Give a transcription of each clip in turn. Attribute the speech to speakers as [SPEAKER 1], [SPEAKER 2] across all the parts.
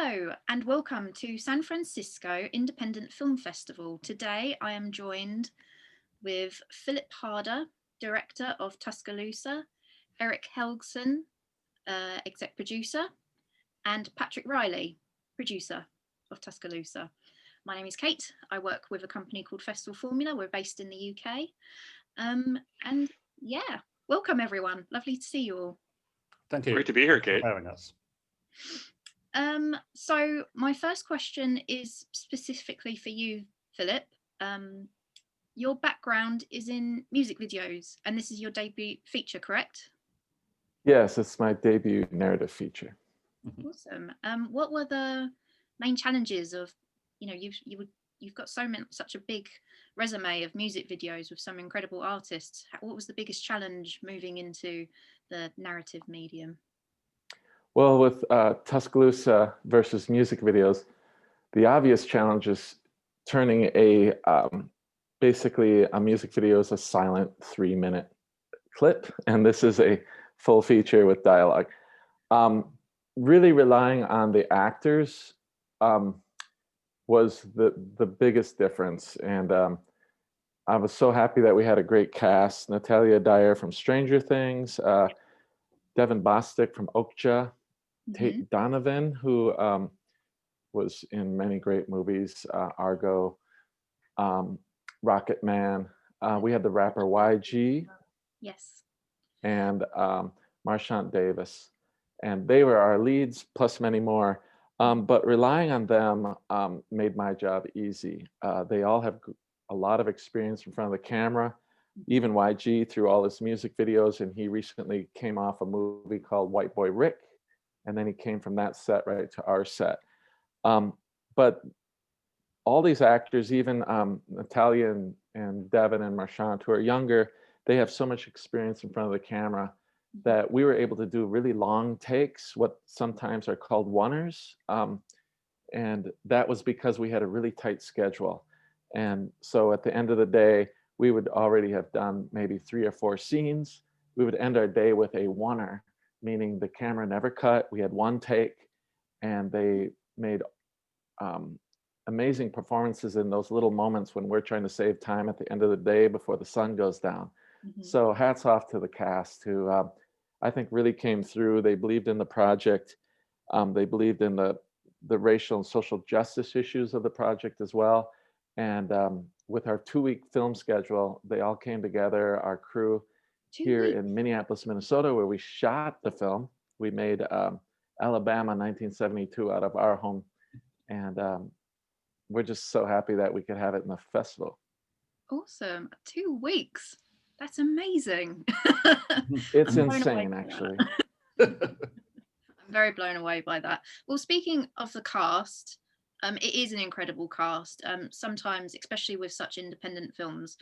[SPEAKER 1] Hello and welcome to San Francisco Independent Film Festival. Today I am joined with Philip Harder, director of Tuscaloosa, Eric Helgson, exec producer, and Patrick Riley, producer of Tuscaloosa. My name is Kate. I work with a company called Festival Formula. We're based in the UK. And yeah, welcome everyone. Lovely to see you all.
[SPEAKER 2] Thank you.
[SPEAKER 3] Great to be here, Kate.
[SPEAKER 2] Thanks for having us.
[SPEAKER 1] So my first question is specifically for you, Philip. Your background is in music videos, and this is your debut feature, correct?
[SPEAKER 4] Yes, it's my debut narrative feature.
[SPEAKER 1] Awesome. What were the main challenges of, you've got such a big resume of music videos with some incredible artists. What was the biggest challenge moving into the narrative medium?
[SPEAKER 4] Well, with Tuscaloosa versus music videos, the obvious challenge is turning basically a music video is a silent 3-minute clip, and this is a full feature with dialogue. Really relying on the actors was the biggest difference, and I was so happy that we had a great cast. Natalia Dyer from Stranger Things, Devin Bostic from Okja, Tate Donovan, who was in many great movies, Argo, Rocket Man. We had the rapper YG.
[SPEAKER 1] Yes.
[SPEAKER 4] And Marchant Davis. And they were our leads, plus many more. But relying on them made my job easy. They all have a lot of experience in front of the camera, even YG through all his music videos. And he recently came off a movie called White Boy Rick. And then he came from that set right to our set. But all these actors, even Natalia and Devin and Marchant, who are younger, they have so much experience in front of the camera that we were able to do really long takes, what sometimes are called oneers. And that was because we had a really tight schedule. And so at the end of the day, we would already have done maybe 3 or 4 scenes. We would end our day with a oneer, meaning the camera never cut. We had one take, and they made amazing performances in those little moments when we're trying to save time at the end of the day before the sun goes down. So hats off to the cast who I think really came through. They believed in the project. They believed in the racial and social justice issues of the project as well. And with our 2-week film schedule, they all came together, our crew here in Minneapolis, Minnesota, where we shot the film. We made Alabama 1972 out of our home. And we're just so happy that we could have it in the festival.
[SPEAKER 1] Awesome. 2 weeks. That's amazing.
[SPEAKER 4] It's insane, actually.
[SPEAKER 1] I'm very blown away by that. Well, speaking of the cast, it is an incredible cast. Sometimes, especially with such independent films,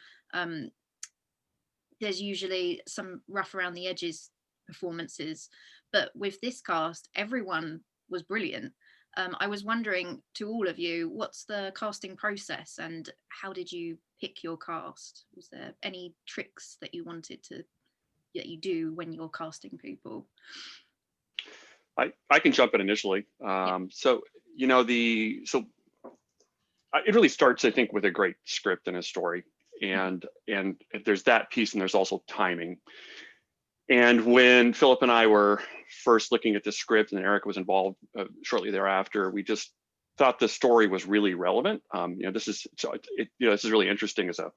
[SPEAKER 1] there's usually some rough around the edges performances. But with this cast, everyone was brilliant. I was wondering to all of you, what's the casting process and how did you pick your cast? Was there any tricks that you wanted that you do when you're casting people?
[SPEAKER 3] I can jump in initially. So it really starts, I think, with a great script and a story, and there's that piece, and there's also timing. And when Philip and I were first looking at the script, and Eric was involved shortly thereafter, we just thought the story was really relevant. This is really interesting as a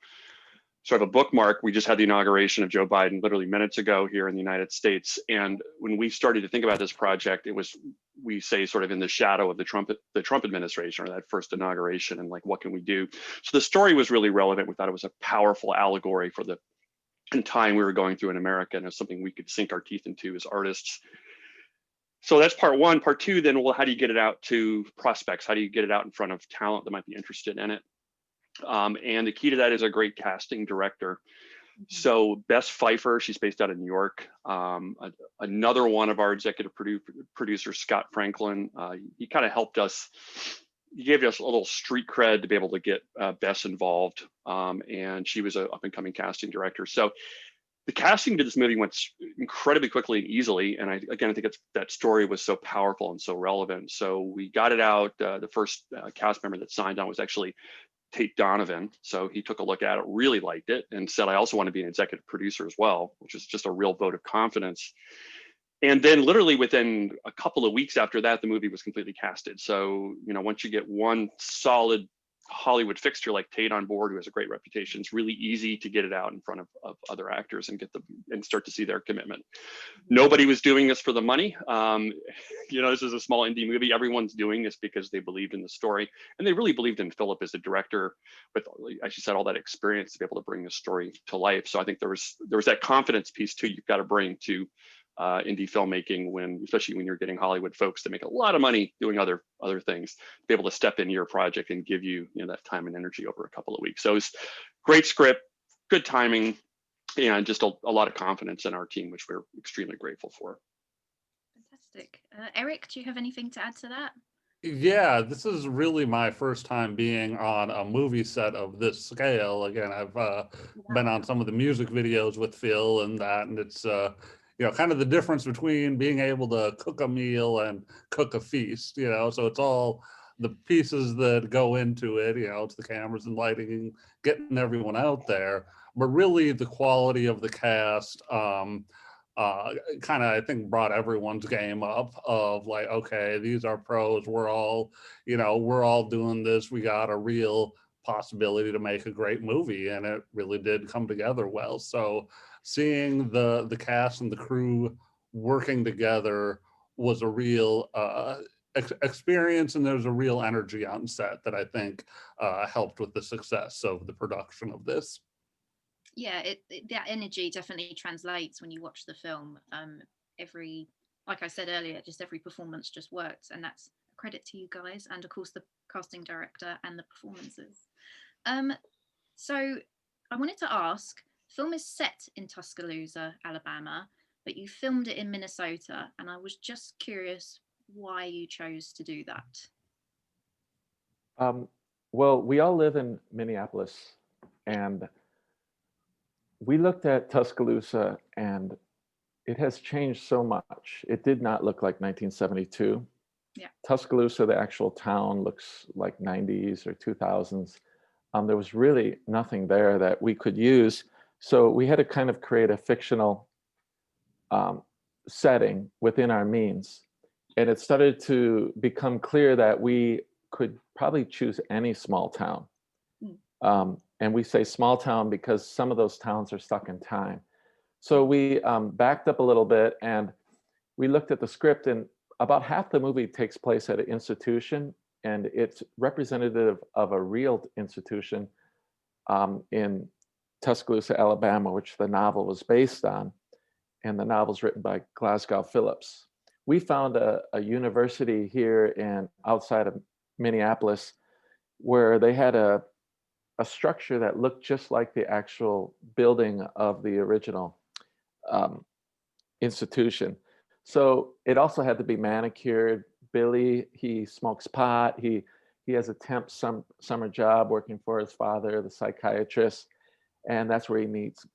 [SPEAKER 3] sort of a bookmark. We just had the inauguration of Joe Biden literally minutes ago here in the United States, and when we started to think about this project, it was, we say, sort of in the shadow of the Trump administration, or that first inauguration, and like, what can we do? So the story was really relevant. We thought it was a powerful allegory for the time we were going through in America, and it's something we could sink our teeth into as artists. So that's part one. Part two, then, well, how do you get it out to prospects? How do you get it out in front of talent that might be interested in it? And the key to that is a great casting director. So Bess Pfeiffer, she's based out of New York. Another one of our executive producers, Scott Franklin, he kind of helped us. He gave us a little street cred to be able to get Bess involved, and she was an up-and-coming casting director. So the casting to this movie went incredibly quickly and easily. And I think that story was so powerful and so relevant. So we got it out. The first cast member that signed on was actually Tate Donovan. So he took a look at it, really liked it, and said, I also want to be an executive producer as well, which is just a real vote of confidence. And then literally within a couple of weeks after that, the movie was completely casted. So, once you get one solid Hollywood fixture like Tate on board, who has a great reputation, it's really easy to get it out in front of other actors and and start to see their commitment. Nobody was doing this for the money. This is a small indie movie. Everyone's doing this because they believed in the story, and they really believed in Philip as a director with, as you said, all that experience to be able to bring the story to life. So I think there was that confidence piece too you've got to bring to indie filmmaking, especially when you're getting Hollywood folks that make a lot of money doing other things, to be able to step into your project and give you, that time and energy over a couple of weeks. So it's great script, good timing, and just a lot of confidence in our team, which we're extremely grateful for.
[SPEAKER 1] Fantastic. Eric, do you have anything to add to that?
[SPEAKER 2] Yeah, this is really my first time being on a movie set of this scale. Again, I've been on some of the music videos with Phil and that, and it's kind of the difference between being able to cook a meal and cook a feast, so it's all the pieces that go into it, it's the cameras and lighting and getting everyone out there, but really the quality of the cast kind of, I think, brought everyone's game up of like, okay, these are pros, we're all doing this, we got a real possibility to make a great movie, and it really did come together well. So seeing the cast and the crew working together was a real experience, and there's a real energy on set that I think helped with the success of the production of this.
[SPEAKER 1] Yeah, that energy definitely translates when you watch the film. Like I said earlier, just every performance just worked, and that's a credit to you guys, and of course the casting director and the performances. So I wanted to ask, film is set in Tuscaloosa, Alabama, but you filmed it in Minnesota, and I was just curious why you chose to do that.
[SPEAKER 4] Well, we all live in Minneapolis, and we looked at Tuscaloosa, and it has changed so much. It did not look like 1972.
[SPEAKER 1] Yeah.
[SPEAKER 4] Tuscaloosa, the actual town, looks like 90s or 2000s. There was really nothing there that we could use. So we had to kind of create a fictional setting within our means. And it started to become clear that we could probably choose any small town. And we say small town because some of those towns are stuck in time. So we backed up a little bit, and we looked at the script, and about half the movie takes place at an institution, and it's representative of a real institution in Tuscaloosa, Alabama, which the novel was based on. And the novel's written by Glasgow Phillips. We found a university here outside of Minneapolis where they had a structure that looked just like the actual building of the original institution. So it also had to be manicured. Billy, he smokes pot. He has a temp summer job working for his father, the psychiatrist, and that's where he meets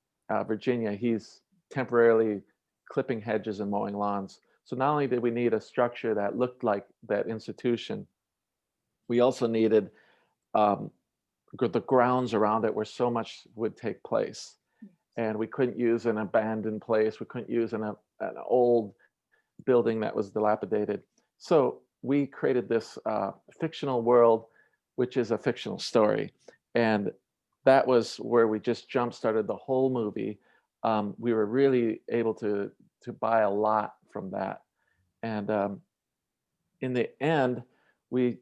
[SPEAKER 4] Virginia. He's temporarily clipping hedges and mowing lawns. So not only did we need a structure that looked like that institution, we also needed the grounds around it where so much would take place. And we couldn't use an abandoned place. We couldn't use an old building that was dilapidated. So we created this fictional world, which is a fictional story. And that was where we just jump-started the whole movie. We were really able to buy a lot from that. And in the end, we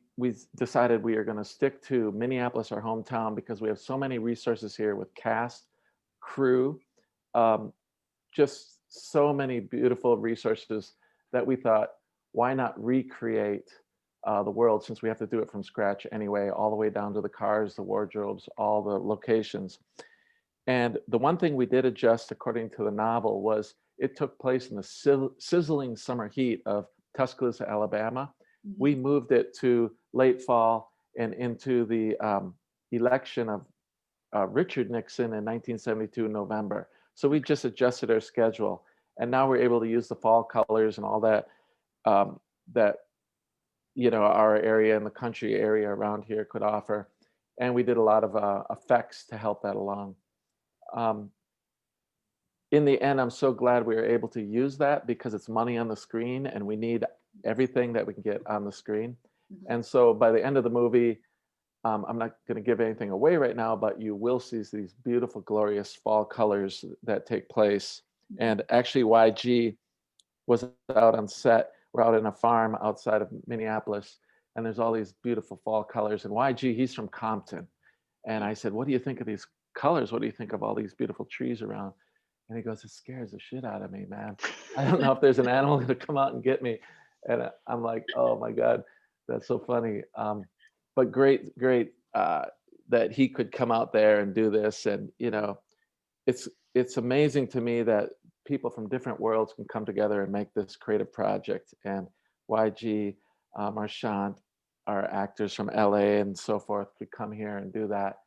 [SPEAKER 4] decided we are going to stick to Minneapolis, our hometown, because we have so many resources here with cast, crew, just so many beautiful resources that we thought, why not recreate the world, since we have to do it from scratch anyway, all the way down to the cars, the wardrobes, all the locations. And the one thing we did adjust according to the novel was it took place in the sizzling summer heat of Tuscaloosa, Alabama. Mm-hmm. We moved it to late fall and into the election of Richard Nixon in 1972 November. So we just adjusted our schedule, and now we're able to use the fall colors and all that, that, our area and the country area around here could offer. And we did a lot of effects to help that along. In the end, I'm so glad we were able to use that, because it's money on the screen and we need everything that we can get on the screen. And so by the end of the movie, I'm not going to give anything away right now, but you will see these beautiful, glorious fall colors that take place. And actually, YG was out on set. We're out in a farm outside of Minneapolis, and there's all these beautiful fall colors. And YG, he's from Compton. And I said, what do you think of these colors? What do you think of all these beautiful trees around? And he goes, it scares the shit out of me, man. I don't know if there's an animal going to come out and get me. And I'm like, oh my God, that's so funny. But great that he could come out there and do this. And, it's amazing to me that people from different worlds can come together and make this creative project. And YG, Marchant, our actors from LA and so forth could come here and do that.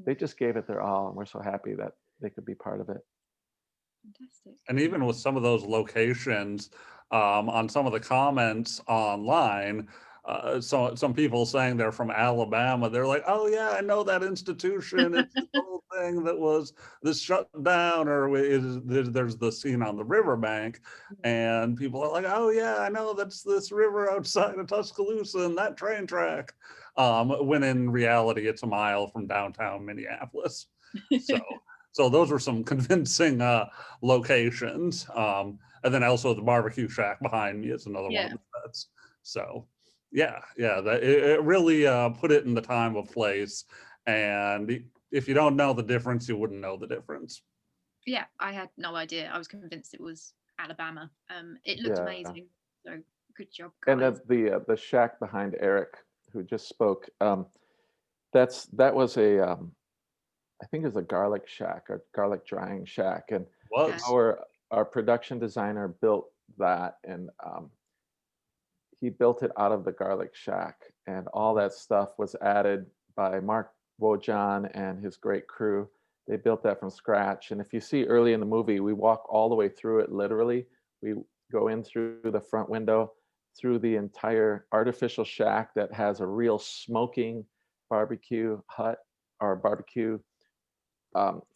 [SPEAKER 4] They just gave it their all, and we're so happy that they could be part of it.
[SPEAKER 1] Fantastic.
[SPEAKER 2] And even with some of those locations, on some of the comments online, so some people saying they're from Alabama, they're like, oh yeah, I know that institution. It's the whole thing that was this shut down, or there's the scene on the riverbank, and people are like, oh yeah, I know that's this river outside of Tuscaloosa and that train track. When in reality, it's a mile from downtown Minneapolis. So those were some convincing locations. And then also the barbecue shack behind me is another one of the sets. So it really put it in the time of place. And if you don't know the difference, you wouldn't know the difference.
[SPEAKER 1] Yeah, I had no idea. I was convinced it was Alabama. It looked amazing. So good job, guys.
[SPEAKER 4] And that's the shack behind Eric, who just spoke. That was a I think it was a garlic shack, or garlic drying shack, and our production designer built that, and he built it out of the garlic shack, and all that stuff was added by Mark Wojan and his great crew. They built that from scratch, and if you see early in the movie, we walk all the way through it. Literally, we go in through the front window, through the entire artificial shack that has a real smoking barbecue hut, or barbecue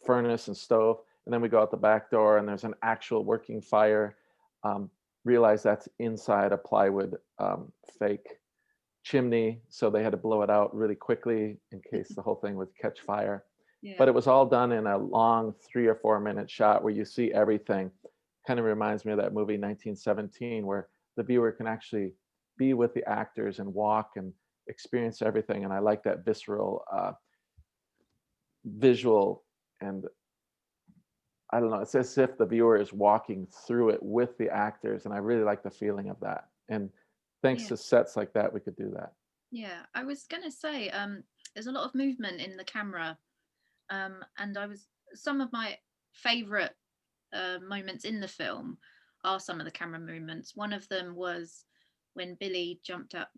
[SPEAKER 4] furnace and stove, and then we go out the back door and there's an actual working fire. Realize that's inside a plywood fake chimney, so they had to blow it out really quickly in case the whole thing would catch fire. But it was all done in a long 3 or 4 minute shot where you see everything. Kind of reminds me of that movie 1917, where the viewer can actually be with the actors and walk and experience everything. And I like that visceral visual, and I don't know, it's as if the viewer is walking through it with the actors, and I really like the feeling of that. And thanks to sets like that, we could do that.
[SPEAKER 1] Yeah, I was gonna say, there's a lot of movement in the camera, and some of my favorite moments in the film are some of the camera movements. One of them was when Billy jumped out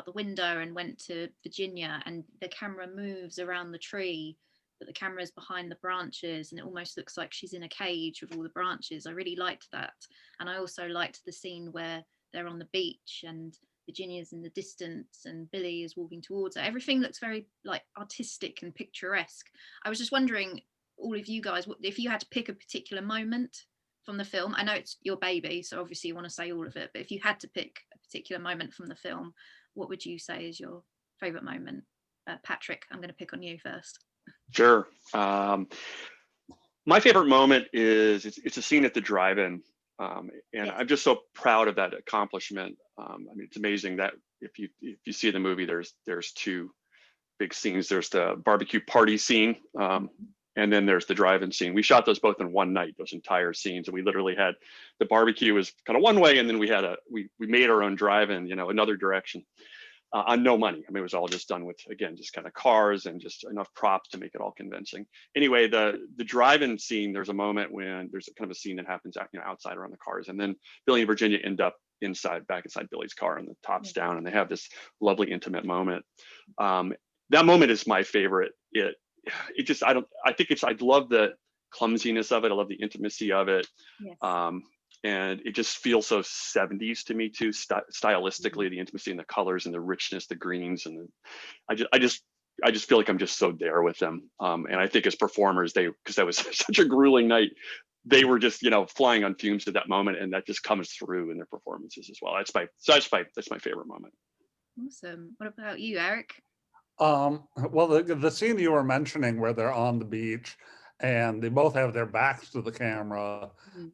[SPEAKER 1] the window and went to Virginia, and the camera moves around the tree, but the camera is behind the branches, and it almost looks like she's in a cage with all the branches. I really liked that. And I also liked the scene where they're on the beach and Virginia's in the distance and Billy is walking towards her. Everything looks very like artistic and picturesque. I was just wondering, all of you guys, if you had to pick a particular moment from the film. I know it's your baby, so obviously you want to say all of it, but if you had to pick a particular moment from the film, what would you say is your favorite moment? Patrick, I'm going to pick on you first.
[SPEAKER 3] Sure. My favorite moment is it's a scene at the drive-in, and I'm just so proud of that accomplishment. I mean, it's amazing that if you see the movie, there's two big scenes. There's the barbecue party scene, and then there's the drive-in scene. We shot those both in one night, those entire scenes, and we literally had the barbecue was kind of one way, and then we made our own drive-in, another direction. On no money. I mean, it was all just done with, again, just kind of cars and just enough props to make it all convincing. Anyway, the drive-in scene, there's a moment when there's a kind of a scene that happens outside around the cars, and then Billy and Virginia end up back inside Billy's car, and the top's down, and they have this lovely intimate moment. That moment is my favorite. I love clumsiness of it. I love the intimacy of it.
[SPEAKER 1] Yes.
[SPEAKER 3] And it just feels so 70s to me too, stylistically, the intimacy and the colors and the richness, the greens, and I just feel like I'm just so there with them. And I think as performers, because that was such a grueling night, they were just, flying on fumes at that moment, and that just comes through in their performances as well. That's my favorite moment.
[SPEAKER 1] Awesome. What about you, Eric?
[SPEAKER 2] Well, the scene you were mentioning where they're on the beach and they both have their backs to the camera,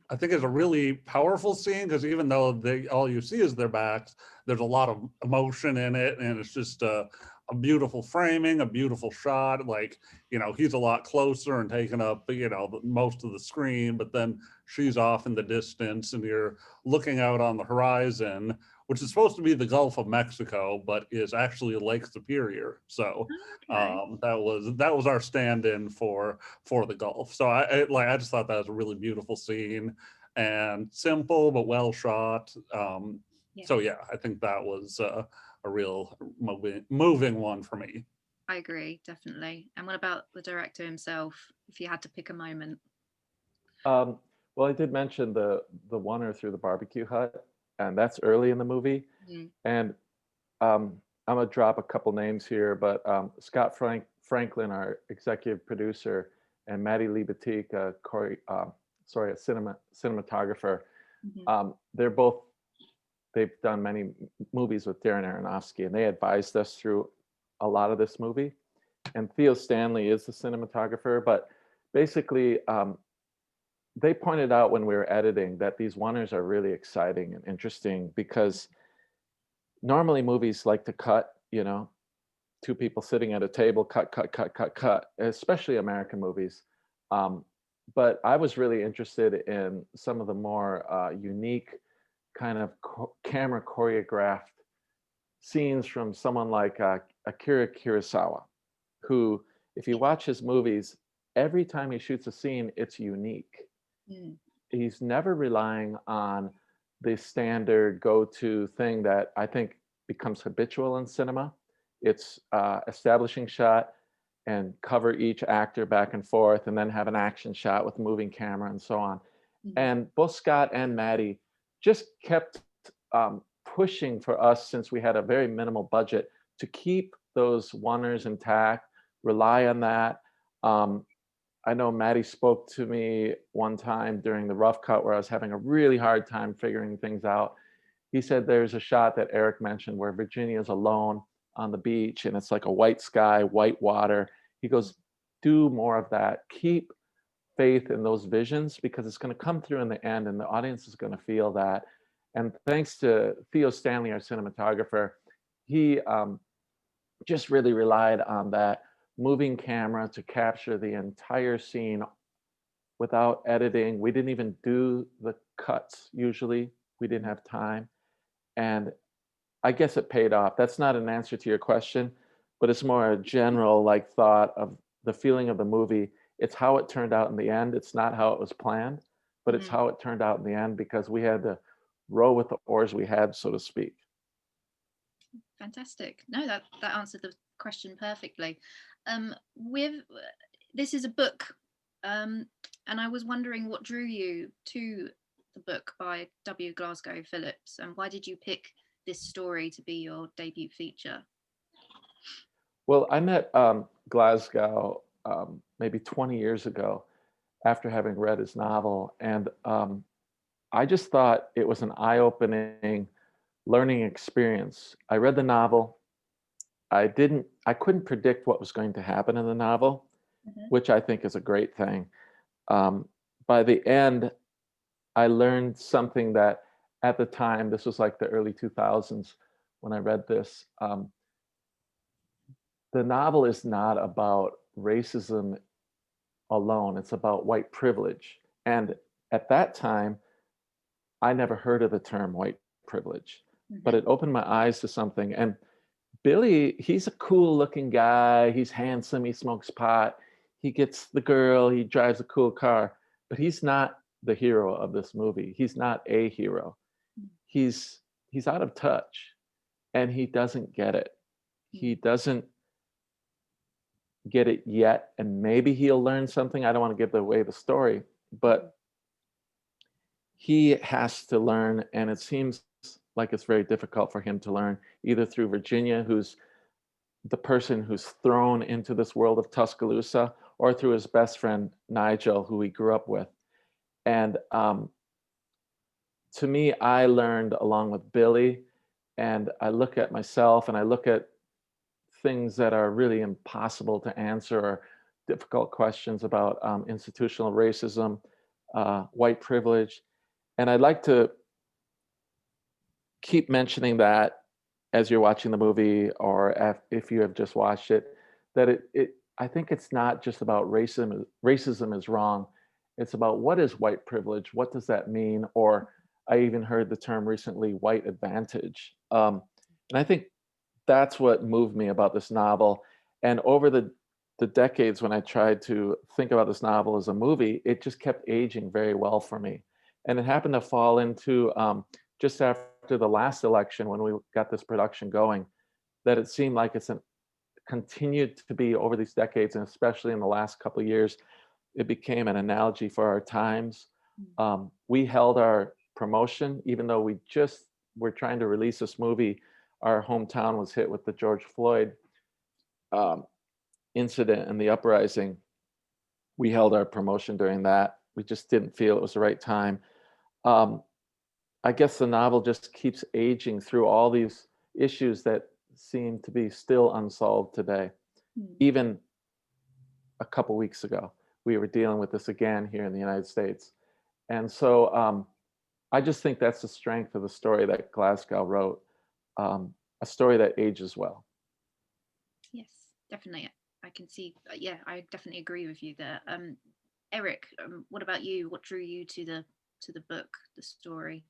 [SPEAKER 2] I think is a really powerful scene, because even though all you see is their backs, there's a lot of emotion in it, and it's just a beautiful framing, a beautiful shot. Like, he's a lot closer and taking up, most of the screen, but then she's off in the distance and you're looking out on the horizon, which is supposed to be the Gulf of Mexico, but is actually Lake Superior. So that was our stand-in for the Gulf. So I just thought that was a really beautiful scene and simple but well shot. So yeah, I think that was a real moving one for me.
[SPEAKER 1] I agree, definitely. And what about the director himself, if you had to pick a moment?
[SPEAKER 4] Well, I did mention the oneer through the barbecue hut, and that's early in the movie. And I'm gonna drop a couple names here, but Scott Franklin, our executive producer, and Maddie Libatique, a cinematographer. They've done many movies with Darren Aronofsky, and they advised us through a lot of this movie. And Theo Stanley is the cinematographer, but basically, they pointed out when we were editing that these oneers are really exciting and interesting, because normally movies like to cut, two people sitting at a table, cut, especially American movies. But I was really interested in some of the more unique kind of camera choreographed scenes from someone like Akira Kurosawa, who, if you watch his movies, every time he shoots a scene, it's unique. He's never relying on the standard go-to thing that I think becomes habitual in cinema. It's establishing shot and cover each actor back and forth, and then have an action shot with moving camera and so on. And both Scott and Maddie just kept pushing for us, since we had a very minimal budget, to keep those oneers intact, rely on that. I know Maddie spoke to me one time during the rough cut where I was having a really hard time figuring things out. He said there's a shot that Eric mentioned where Virginia's alone on the beach and it's like a white sky, white water. He goes, do more of that. Keep faith in those visions, because it's going to come through in the end and the audience is going to feel that. And thanks to Theo Stanley, our cinematographer, he just really relied on that moving camera to capture the entire scene without editing. We didn't even do the cuts usually. We didn't have time. And I guess it paid off. That's not an answer to your question, but it's more a general thought of the feeling of the movie. It's how it turned out in the end. It's not how it was planned, but it's how it turned out in the end, because we had to row with the oars we had, so to speak.
[SPEAKER 1] Fantastic. No, that answered the question perfectly. This is a book, and I was wondering what drew you to the book by W. Glasgow Phillips, and why did you pick this story to be your debut feature?
[SPEAKER 4] Well, I met Glasgow maybe 20 years ago after having read his novel, and I just thought it was an eye-opening learning experience. I read the novel. I couldn't predict what was going to happen in the novel, which I think is a great thing. By the end, I learned something that at the time, this was like the early 2000s when I read this, the novel is not about racism alone. It's about white privilege. And at that time, I never heard of the term white privilege, but it opened my eyes to something. And Billy, he's a cool looking guy. He's handsome. He smokes pot. He gets the girl. He drives a cool car, but he's not the hero of this movie. He's not a hero. He's out of touch, and he doesn't get it. He doesn't get it yet, and maybe he'll learn something. I don't want to give away the story, but he has to learn, and it seems like it's very difficult for him to learn, either through Virginia, who's the person who's thrown into this world of Tuscaloosa, or through his best friend Nigel, who he grew up with. And to me, I learned along with Billy, and I look at myself and I look at things that are really impossible to answer, or difficult questions about institutional racism, white privilege. And I'd like to keep mentioning that as you're watching the movie, or if you have just watched it, that I think it's not just about racism. Racism is wrong. It's about, what is white privilege? What does that mean? Or I even heard the term recently, white advantage. And I think that's what moved me about this novel. And over the decades, when I tried to think about this novel as a movie, it just kept aging very well for me. And it happened to fall into just after the last election, when we got this production going, that it seemed like it's continued to be over these decades, and especially in the last couple of years, it became an analogy for our times. We held our promotion, even though we just were trying to release this movie. Our hometown was hit with the George Floyd incident and the uprising. We held our promotion during that. We just didn't feel it was the right time. I guess the novel just keeps aging through all these issues that seem to be still unsolved today. Even a couple weeks ago, we were dealing with this again here in the United States. And so I just think that's the strength of the story that Glasgow wrote, a story that ages well.
[SPEAKER 1] Yes, definitely. I can see, yeah, I definitely agree with you there. Eric, what about you? What drew you to the book, the story?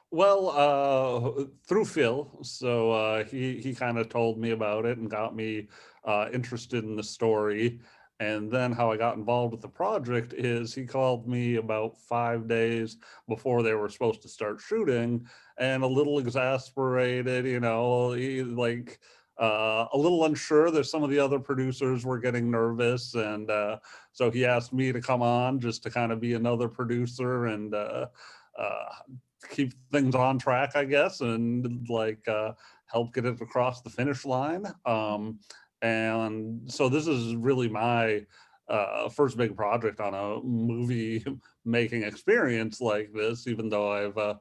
[SPEAKER 2] Well, through Phil. So he kind of told me about it and got me interested in the story. And then how I got involved with the project is he called me about 5 days before they were supposed to start shooting, and a little exasperated, a little unsure that some of the other producers were getting nervous. And so he asked me to come on just to kind of be another producer and keep things on track, I guess, and help get it across the finish line. And so this is really my first big project on a movie making experience like this, even though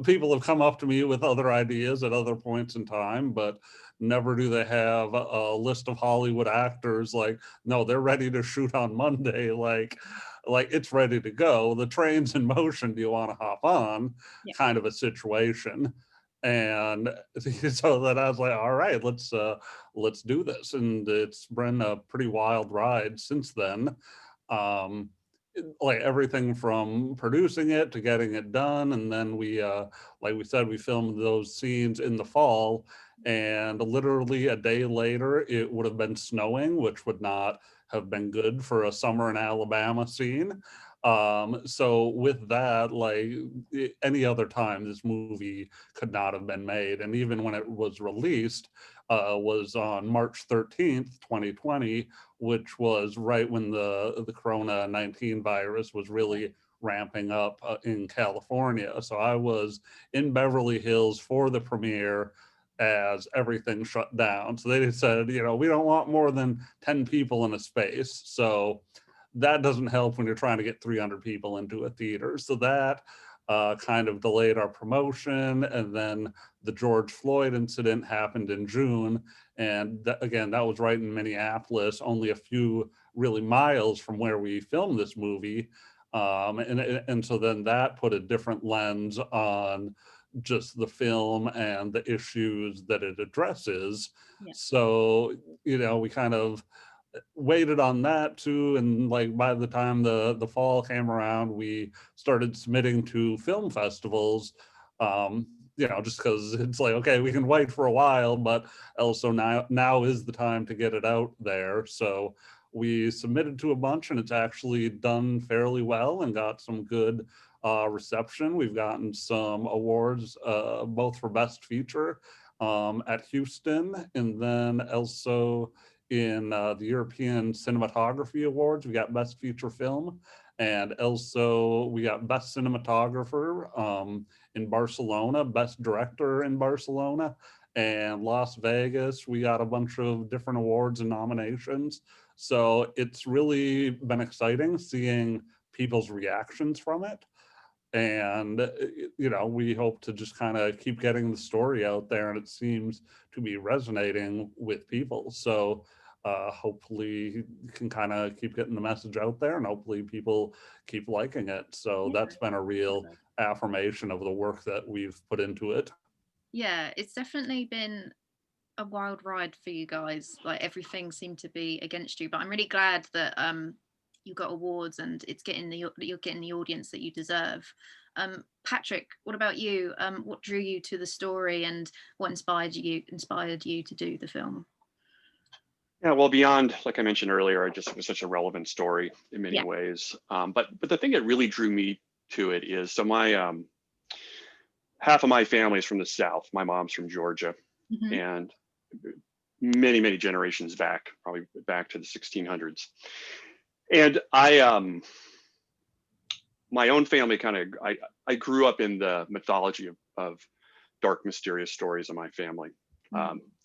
[SPEAKER 2] people have come up to me with other ideas at other points in time, but never do they have a list of Hollywood actors like, no, they're ready to shoot on Monday, like it's ready to go. The train's in motion. Do you want to hop on? Yeah. Kind of a situation. And so that I was like, all right, let's do this. And it's been a pretty wild ride since then. Like everything from producing it to getting it done. And then we, like we said, we filmed those scenes in the fall, and literally a day later, it would have been snowing, which would not have been good for a summer in Alabama scene. So with that, like any other time, this movie could not have been made. And even when it was released, was on March 13th, 2020, which was right when the Corona-19 virus was really ramping up in California. So I was in Beverly Hills for the premiere as everything shut down. So they said, we don't want more than 10 people in a space. So that doesn't help when you're trying to get 300 people into a theater. So that kind of delayed our promotion. And then the George Floyd incident happened in June. And again, that was right in Minneapolis, only a few really miles from where we filmed this movie. And so then that put a different lens on just the film and the issues that it addresses. Yeah. So, we kind of waited on that too. And like by the time the fall came around, we started submitting to film festivals, just because it's like, okay, we can wait for a while, but also now is the time to get it out there. So we submitted to a bunch, and it's actually done fairly well and got some good reception. We've gotten some awards, both for Best Feature at Houston, and then also in the European Cinematography Awards. We got Best Feature Film, and also we got Best Cinematographer in Barcelona, Best Director in Barcelona, and Las Vegas. We got a bunch of different awards and nominations. So it's really been exciting seeing people's reactions from it. And, you know, we hope to just kind of keep getting the story out there, and it seems to be resonating with people. So hopefully you can kind of keep getting the message out there, and hopefully people keep liking it. So that's been a real affirmation of the work that we've put into it.
[SPEAKER 1] Yeah, it's definitely been a wild ride for you guys. Like everything seemed to be against you, but I'm really glad that you got awards and it's getting you're getting the audience that you deserve. Patrick, what about you? What drew you to the story, and what inspired you to do the film?
[SPEAKER 3] Yeah, well, beyond, like I mentioned earlier, it was such a relevant story in many ways. But the thing that really drew me to it is, so my half of my family is from the South. My mom's from Georgia, and many generations back, probably back to the 1600s. And my own family I grew up in the mythology of dark, mysterious stories of my family.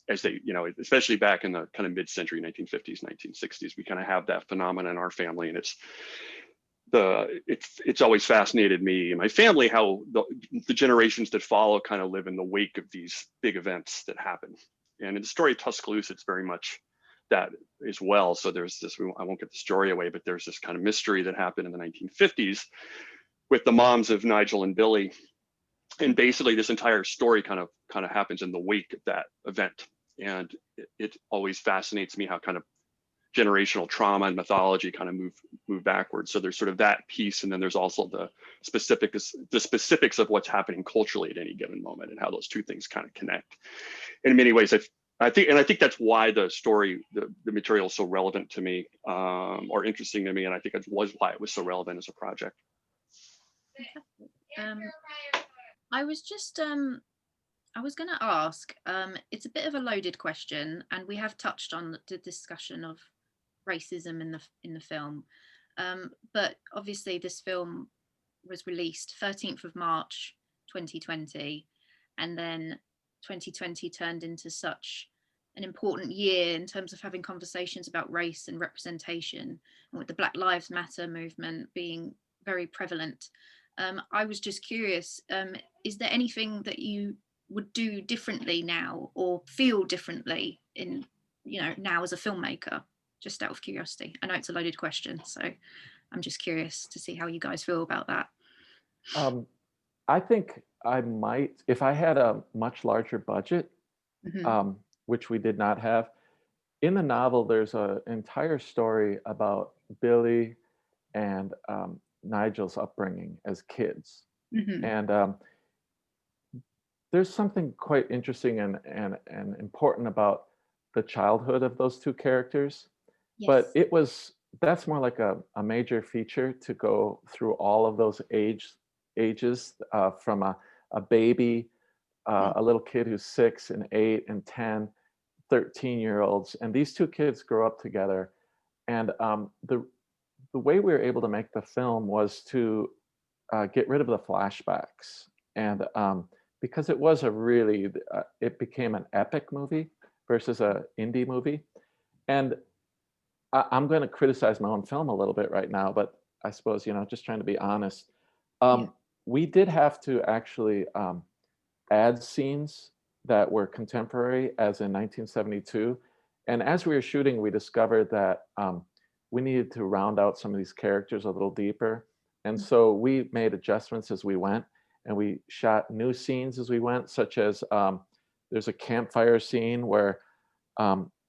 [SPEAKER 3] As they, you know, especially back in the kind of mid-century, 1950s, 1960s, we kind of have that phenomenon in our family, and it's always fascinated me and my family how the generations that follow kind of live in the wake of these big events that happen. And in the story of Tuscaloosa, it's very much that as well. So there's this, I won't get the story away, but there's this kind of mystery that happened in the 1950s with the moms of Nigel and Billy. And basically this entire story kind of happens in the wake of that event. And it always fascinates me how kind of generational trauma and mythology kind of move backwards. So there's sort of that piece, and then there's also the specifics of what's happening culturally at any given moment and how those two things kind of connect. In many ways, I think that's why the story, the material is so relevant to me, or interesting to me, and I think it was why it was so relevant as a project.
[SPEAKER 1] I was just I was going to ask, it's a bit of a loaded question, and we have touched on the discussion of racism in the film, but obviously this film was released 13th of March 2020, and then 2020 turned into such an important year in terms of having conversations about race and representation, and with the Black Lives Matter movement being very prevalent. I was just curious, is there anything that you would do differently now or feel differently in, you know, now as a filmmaker, just out of curiosity? I know it's a loaded question, so I'm just curious to see how you guys feel about that.
[SPEAKER 4] I think I might, if I had a much larger budget, which we did not have. In the novel, there's an entire story about Billy and Nigel's upbringing as kids. And there's something quite interesting and important about the childhood of those two characters. But that's more like a major feature to go through all of those ages from a baby, a little kid who's 6 and 8 and 10, 13-year-olds. And these two kids grow up together. And the way we were able to make the film was to get rid of the flashbacks. And because it was it became an epic movie versus an indie movie. And I'm going to criticize my own film a little bit right now, but I suppose, you know, just trying to be honest. We did have to actually add scenes that were contemporary, as in 1972. And as we were shooting, we discovered that we needed to round out some of these characters a little deeper. And so we made adjustments as we went, and we shot new scenes as we went, such as there's a campfire scene where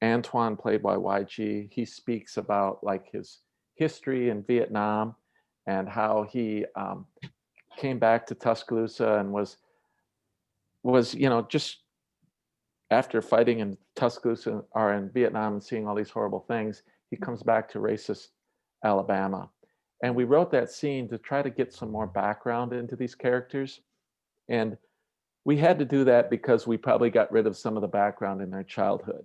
[SPEAKER 4] Antoine, played by YG, he speaks about like his history in Vietnam and how he came back to Tuscaloosa and was, you know, just after fighting in Tuscaloosa or in Vietnam and seeing all these horrible things, he comes back to racist Alabama. And we wrote that scene to try to get some more background into these characters. And we had to do that because we probably got rid of some of the background in their childhood.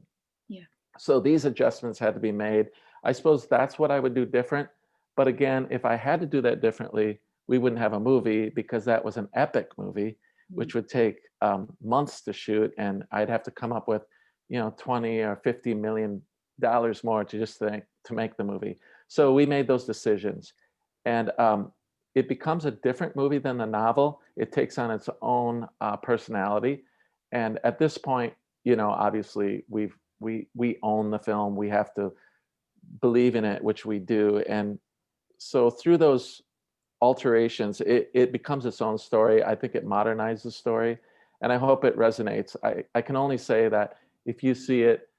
[SPEAKER 4] So these adjustments had to be made. I suppose that's what I would do different. But again, if I had to do that differently, we wouldn't have a movie, because that was an epic movie, which would take months to shoot, and I'd have to come up with, 20 or 50 million dollars more to make the movie. So we made those decisions, and it becomes a different movie than the novel. It takes on its own personality, and at this point, obviously we own the film. We have to believe in it, which we do, and so through those alterations, it becomes its own story. I think it modernizes the story, and I hope it resonates. I can only say that if you see it,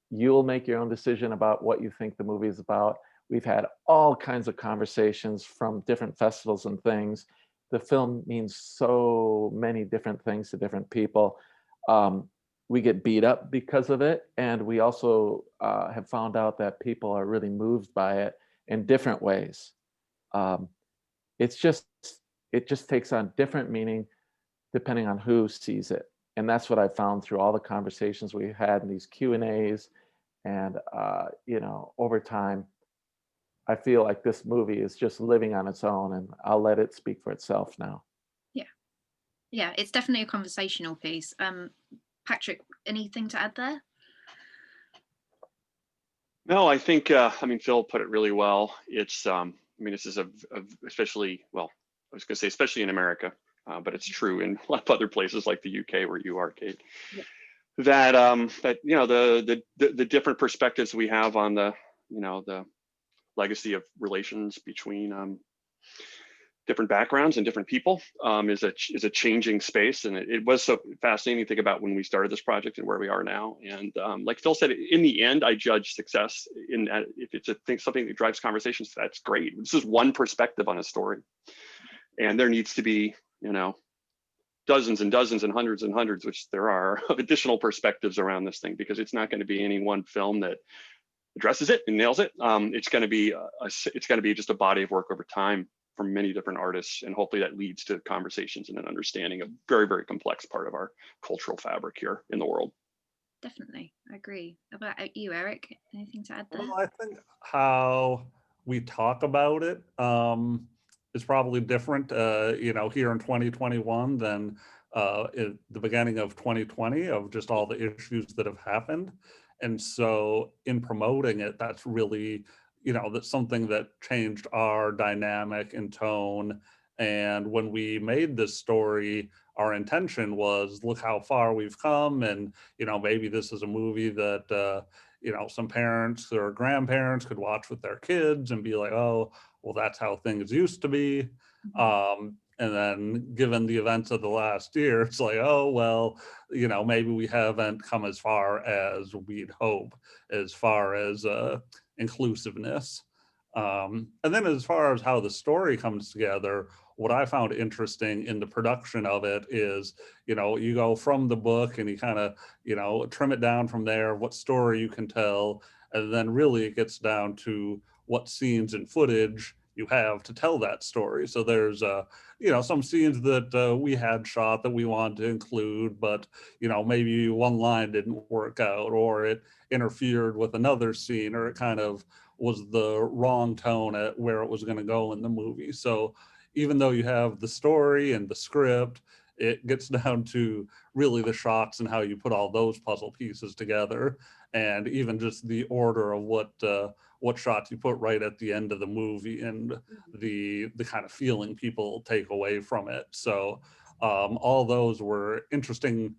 [SPEAKER 4] you'll make your own decision about what you think the movie is about. We've had all kinds of conversations from different festivals and things. The film means so many different things to different people. We get beat up because of it, and we also have found out that people are really moved by it in different ways. It just takes on different meaning depending on who sees it, and that's what I found through all the conversations we had in these Q&As, and over time, I feel like this movie is just living on its own, and I'll let it speak for itself now.
[SPEAKER 1] Yeah, it's definitely a conversational piece. Patrick, anything to add there?
[SPEAKER 3] No, I think, Phil put it really well. It's, this is especially, well, I was going to say, especially in America, but it's true in a lot of other places like the UK where you are, Kate, that, the different perspectives we have on the legacy of relations between different backgrounds and different people is a changing space, and it was so fascinating to think about when we started this project and where we are now. And like Phil said, in the end, I judge success in that if it's something that drives conversations, that's great. This is one perspective on a story, and there needs to be dozens and dozens and hundreds, which there are, of additional perspectives around this thing, because it's not going to be any one film that addresses it and nails it. It's going to be just a body of work over time from many different artists, and hopefully that leads to conversations and an understanding of very, very complex part of our cultural fabric here in the world.
[SPEAKER 1] Definitely, I agree. About you, Eric? Anything to add there?
[SPEAKER 2] Well, I think how we talk about it is probably different, here in 2021 than in the beginning of 2020, of just all the issues that have happened. And so in promoting it, that's really, that's something that changed our dynamic and tone. And when we made this story, our intention was, look how far we've come. And, maybe this is a movie that, some parents or grandparents could watch with their kids and be like, oh, well, that's how things used to be. And then given the events of the last year, it's like, oh, well, maybe we haven't come as far as we'd hope as far as inclusiveness. And then as far as how the story comes together, what I found interesting in the production of it is, you go from the book and you kind of, trim it down from there, what story you can tell. And then really it gets down to what scenes and footage you have to tell that story. So there's, some scenes that we had shot that we wanted to include, but, maybe one line didn't work out, or it interfered with another scene, or it kind of was the wrong tone at where it was going to go in the movie. So even though you have the story and the script, it gets down to really the shots and how you put all those puzzle pieces together, and even just the order of what shots you put right at the end of the movie, and the kind of feeling people take away from it. So all those were interesting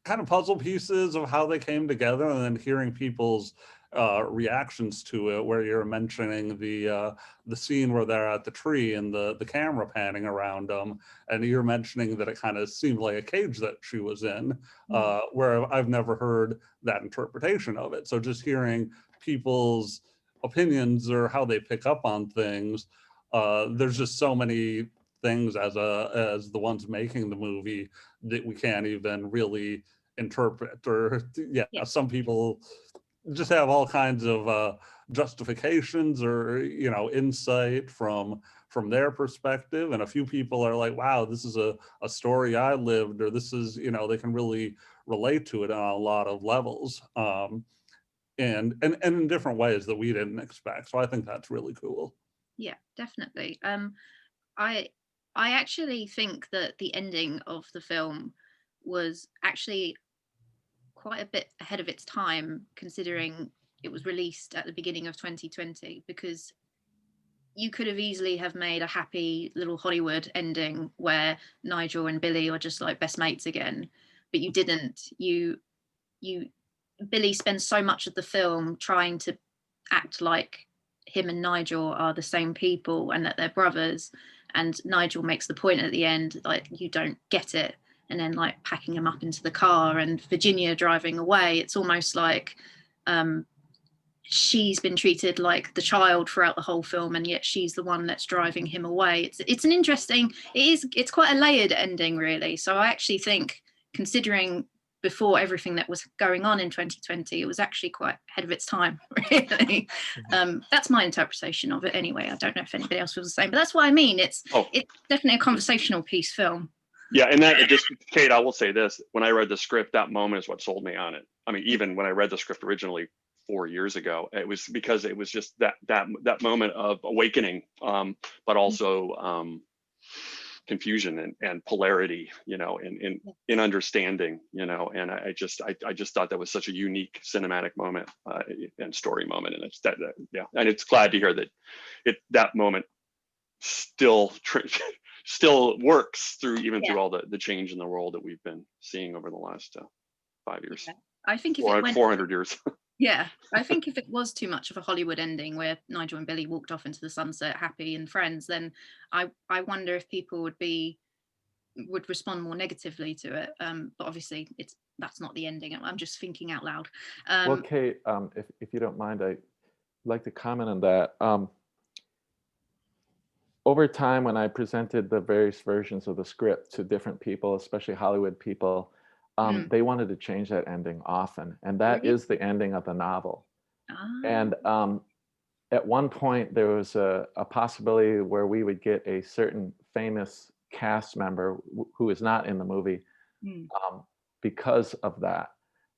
[SPEAKER 2] kind of puzzle pieces of how they came together, and then hearing people's reactions to it, where you're mentioning the scene where they're at the tree and the camera panning around them, and you're mentioning that it kind of seemed like a cage that she was in, where I've never heard that interpretation of it. So just hearing people's opinions or how they pick up on things, there's just so many things as the ones making the movie that we can't even really interpret. Or some people just have all kinds of justifications or insight from their perspective, and a few people are like, wow, this is a story I lived, or this is, they can really relate to it on a lot of levels. and in different ways that we didn't expect. So I think that's really cool.
[SPEAKER 1] Yeah, definitely. I actually think that the ending of the film was actually quite a bit ahead of its time, considering it was released at the beginning of 2020, because you could have easily have made a happy little Hollywood ending where Nigel and Billy are just like best mates again, but you didn't. Billy spends so much of the film trying to act like him and Nigel are the same people and that they're brothers, and Nigel makes the point at the end like, you don't get it, and then like packing him up into the car and Virginia driving away. It's almost like she's been treated like the child throughout the whole film, and yet she's the one that's driving him away. It's an interesting, it's quite a layered ending, really. So I actually think, considering before everything that was going on in 2020, it was actually quite ahead of its time, really. That's my interpretation of it anyway. I don't know if anybody else feels the same, but that's what I mean. It's definitely a conversational piece film.
[SPEAKER 3] Yeah, and that just, Kate, I will say this: when I read the script, that moment is what sold me on it. I mean, even when I read the script originally 4 years ago, it was because it was just that moment of awakening, but also confusion and polarity, you know, in understanding, you know. And I just thought that was such a unique cinematic moment and story moment, and it's yeah, and it's glad to hear that that moment still works through all the change in the world that we've been seeing over the last 5 years.
[SPEAKER 1] Yeah. I think if it went
[SPEAKER 3] 400 years.
[SPEAKER 1] Yeah, I think if it was too much of a Hollywood ending where Nigel and Billy walked off into the sunset happy and friends, then I wonder if people would respond more negatively to it. But obviously that's not the ending. I'm just thinking out loud.
[SPEAKER 4] Well, Kate, if you don't mind, I'd like to comment on that. Over time, when I presented the various versions of the script to different people, especially Hollywood people, they wanted to change that ending often. And that is the ending of the novel. And at one point, there was a possibility where we would get a certain famous cast member who is not in the movie because of that.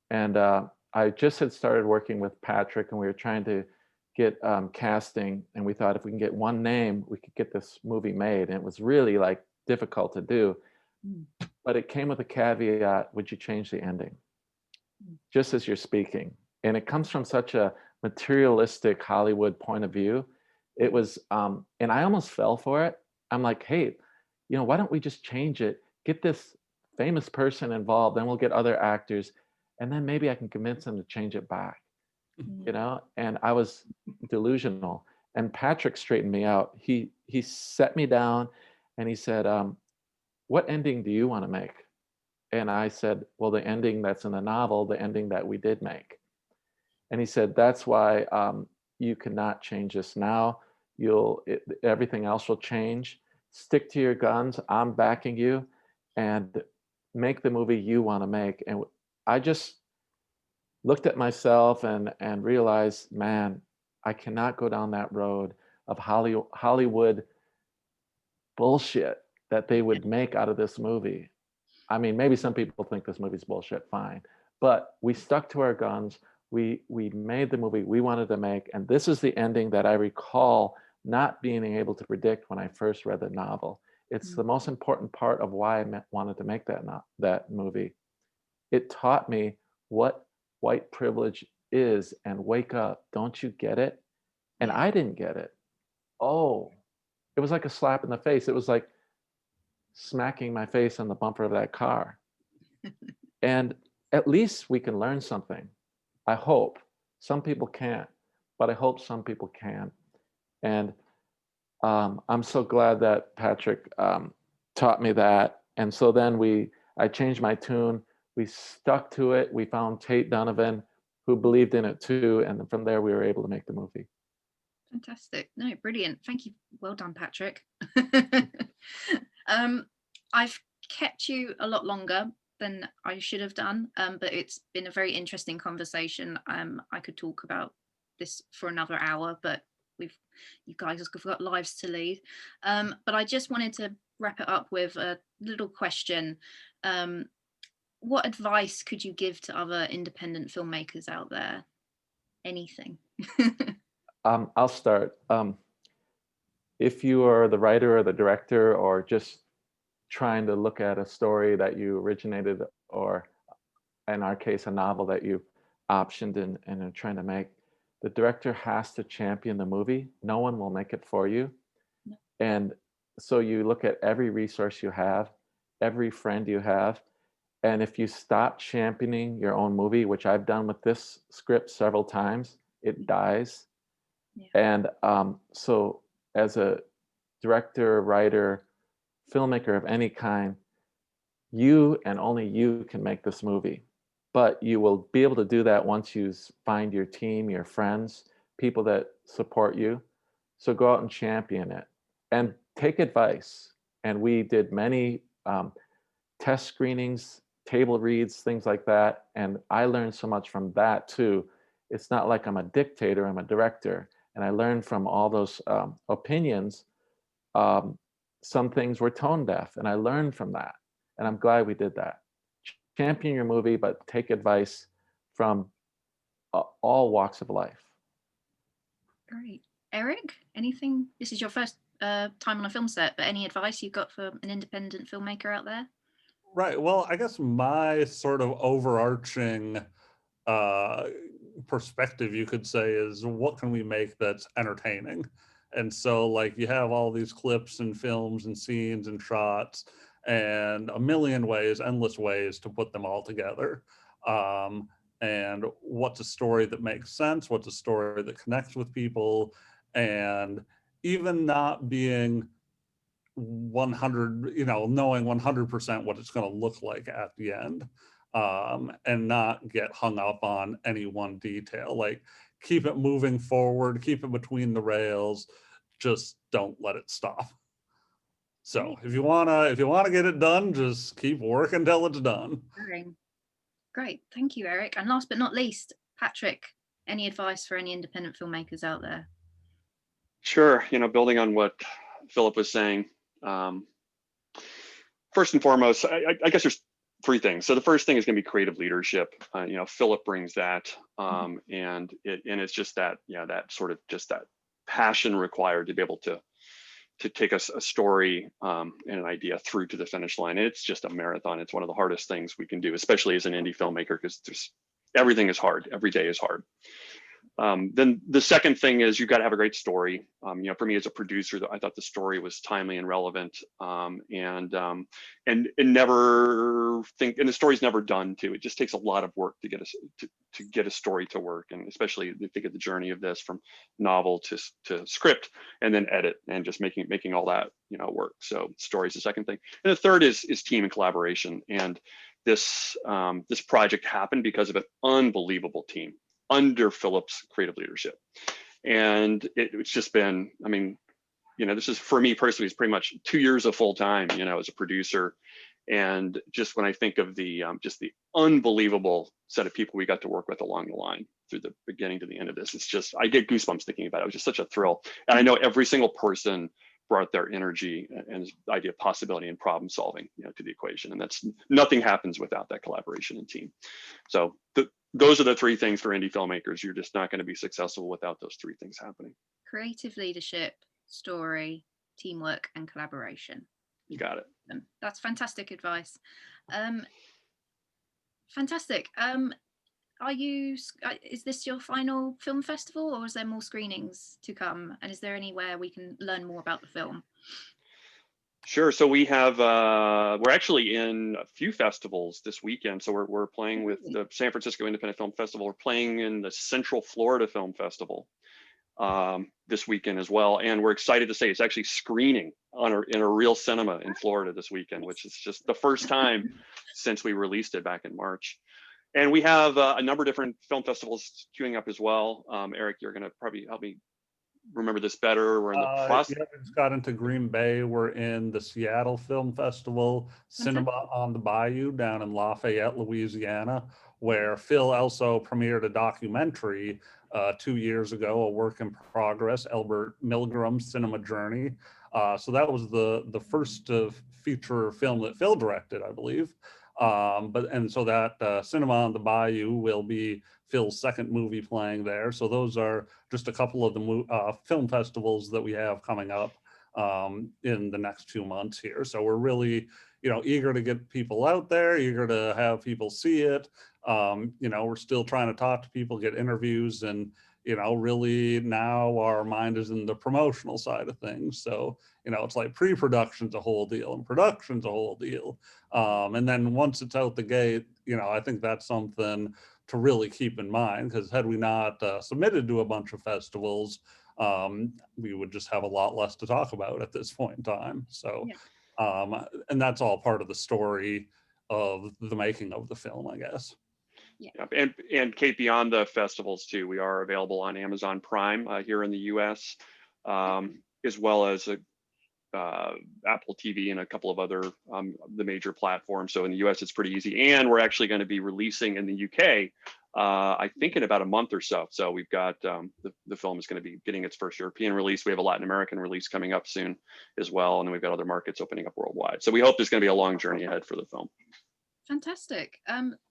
[SPEAKER 4] And I just had started working with Patrick, and we were trying to get casting, and we thought if we can get one name, we could get this movie made. And it was really like difficult to do. But it came with a caveat: would you change the ending? Just as you're speaking. And it comes from such a materialistic Hollywood point of view. It was, and I almost fell for it. I'm like, hey, you know, why don't we just change it? Get this famous person involved, then we'll get other actors, and then maybe I can convince them to change it back, you know? And I was delusional. And Patrick straightened me out. He set me down and he said, what ending do you want to make? And I said, well, the ending that's in the novel, the ending that we did make. And he said, that's why you cannot change this now. Everything else will change. Stick to your guns. I'm backing you, and make the movie you want to make. And I just looked at myself and realized, man, I cannot go down that road of Hollywood bullshit that they would make out of this movie. I mean, maybe some people think this movie's bullshit, fine. But we stuck to our guns. We made the movie we wanted to make. And this is the ending that I recall not being able to predict when I first read the novel. It's the most important part of why I wanted to make that movie. It taught me what white privilege is, and wake up, don't you get it? And I didn't get it. Oh, it was like a slap in the face. It was like smacking my face on the bumper of that car. And at least we can learn something. I hope. Some people can't, but I hope some people can. And I'm so glad that Patrick taught me that. And so then I changed my tune. We stuck to it. We found Tate Donovan, who believed in it too. And from there, we were able to make the movie.
[SPEAKER 1] Fantastic. No, brilliant. Thank you. Well done, Patrick. I've kept you a lot longer than I should have done, but it's been a very interesting conversation. I could talk about this for another hour, but you guys have got lives to lead. But I just wanted to wrap it up with a little question. What advice could you give to other independent filmmakers out there? anything?
[SPEAKER 4] I'll start. If you are the writer or the director, or just trying to look at a story that you originated, or in our case, a novel that you optioned and are trying to make, the director has to champion the movie. No one will make it for you.
[SPEAKER 1] No.
[SPEAKER 4] And so you look at every resource you have, every friend you have, and if you stop championing your own movie, which I've done with this script several times, it dies.
[SPEAKER 1] Yeah.
[SPEAKER 4] And so as a director, writer, filmmaker of any kind, you and only you can make this movie. But you will be able to do that once you find your team, your friends, people that support you. So go out and champion it and take advice. And we did many test screenings, table reads, things like that. And I learned so much from that too. It's not like I'm a dictator, I'm a director. And I learned from all those opinions. Some things were tone deaf, and I learned from that. And I'm glad we did that. Champion your movie, but take advice from all walks of life.
[SPEAKER 1] Great. Eric, anything? This is your first time on a film set, but any advice you've got for an independent filmmaker out there?
[SPEAKER 2] Right. Well, I guess my sort of overarching perspective, you could say, is what can we make that's entertaining? And so, like, you have all these clips and films and scenes and shots and a million ways, endless ways to put them all together. And what's a story that makes sense? What's a story that connects with people? And even not being 100, knowing 100% what it's going to look like at the end, and not get hung up on any one detail. Like, keep it moving forward, keep it between the rails, just don't let it stop. So if you wanna get it done, just keep working till it's done.
[SPEAKER 1] Great, thank you, Eric. And last but not least, Patrick, any advice for any independent filmmakers out there?
[SPEAKER 3] Sure. Building on what Philip was saying, first and foremost, I guess there's three things. So the first thing is going to be creative leadership. Philip brings that, and it's just that, that sort of just that passion required to be able to take a story and an idea through to the finish line. And it's just a marathon. It's one of the hardest things we can do, especially as an indie filmmaker, because everything is hard. Every day is hard. Then the second thing is you've got to have a great story. For me as a producer, I thought the story was timely and relevant, and the story's never done too. It just takes a lot of work to get a story to work, and especially think of the journey of this from novel to script, and then edit, and just making all that work. So story is the second thing, and the third is team and collaboration. And this project happened because of an unbelievable team under Phillips' creative leadership. And it's just been, this is, for me personally, it's pretty much 2 years of full time, as a producer. And just when I think of just the unbelievable set of people we got to work with along the line through the beginning to the end of this, it's just, I get goosebumps thinking about it. It was just such a thrill. And I know every single person brought their energy and the idea of possibility and problem solving, to the equation. And nothing happens without that collaboration and team. So those are the three things for indie filmmakers. You're just not going to be successful without those three things happening.
[SPEAKER 1] Creative leadership, story, teamwork, and collaboration.
[SPEAKER 3] You got it.
[SPEAKER 1] That's fantastic advice. Fantastic. Is this your final film festival, or is there more screenings to come? And is there anywhere we can learn more about the film?
[SPEAKER 3] Sure. So we have, we're actually in a few festivals this weekend. So we're playing with the San Francisco Independent Film Festival. We're playing in the Central Florida Film Festival this weekend as well. And we're excited to say it's actually screening in a real cinema in Florida this weekend, which is just the first time since we released it back in March. And we have a number of different film festivals queuing up as well. Eric, you're going to probably help me remember this better. We're in the process.
[SPEAKER 2] Yeah, we just got into Green Bay. We're in the Seattle Film Festival, Cinema on the Bayou down in Lafayette, Louisiana, where Phil also premiered a documentary 2 years ago, a work in progress, Albert Milgram's Cinema Journey. So that was the first feature film that Phil directed, I believe. And so that Cinema on the Bayou will be Phil's second movie playing there. So those are just a couple of the film festivals that we have coming up in the next few months here. So we're really, eager to get people out there, eager to have people see it. We're still trying to talk to people, get interviews, and really now our mind is in the promotional side of things. So, it's like pre-production's a whole deal and production's a whole deal. And then once it's out the gate, I think that's something to really keep in mind, because had we not submitted to a bunch of festivals, we would just have a lot less to talk about at this point in time. So, and that's all part of the story of the making of the film, I guess.
[SPEAKER 3] Yeah. And Kate, beyond the festivals too, we are available on Amazon Prime here in the US, as well as Apple TV and a couple of other the major platforms. So in the US, it's pretty easy. And we're actually going to be releasing in the UK, I think in about a month or so. So we've got the film is going to be getting its first European release. We have a Latin American release coming up soon as well. And then we've got other markets opening up worldwide. So we hope there's going to be a long journey ahead for the film.
[SPEAKER 1] Fantastic.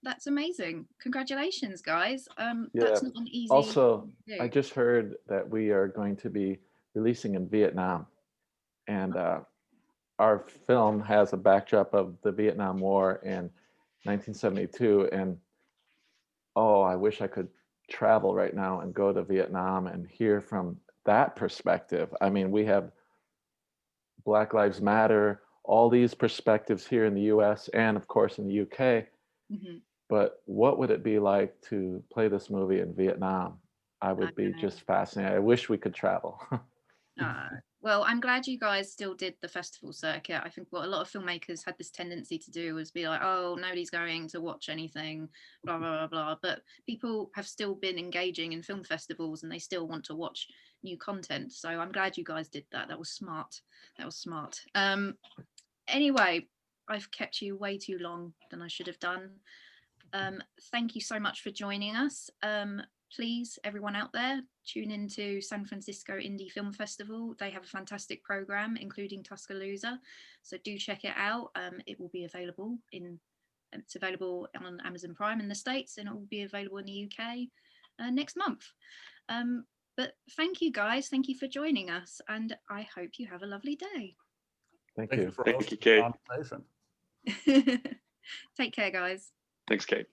[SPEAKER 1] That's amazing. Congratulations, guys.
[SPEAKER 4] Yeah.
[SPEAKER 1] That's not an easy
[SPEAKER 4] Also,
[SPEAKER 1] thing to do.
[SPEAKER 4] I just heard that we are going to be releasing in Vietnam, and our film has a backdrop of the Vietnam War in 1972. And oh, I wish I could travel right now and go to Vietnam and hear from that perspective. I mean, we have Black Lives Matter, all these perspectives here in the US and of course in the UK.
[SPEAKER 1] Mm-hmm.
[SPEAKER 4] But what would it be like to play this movie in Vietnam? I would be just fascinated. I wish we could travel.
[SPEAKER 1] Well, I'm glad you guys still did the festival circuit. I think what a lot of filmmakers had this tendency to do was be like, oh, nobody's going to watch anything, blah, blah, blah, blah. But people have still been engaging in film festivals and they still want to watch new content. So I'm glad you guys did that. That was smart. That was smart. Anyway, I've kept you way too long than I should have done. Thank you so much for joining us. Please, everyone out there, tune into San Francisco Indie Film Festival. They have a fantastic program, including Tuscaloosa. So do check it out. It will be available it's available on Amazon Prime in the States, and it will be available in the UK next month. But thank you, guys. Thank you for joining us, and I hope you have a lovely day.
[SPEAKER 4] Thank you.
[SPEAKER 3] Thank you, Kate.
[SPEAKER 1] Take care, guys.
[SPEAKER 3] Thanks, Kate.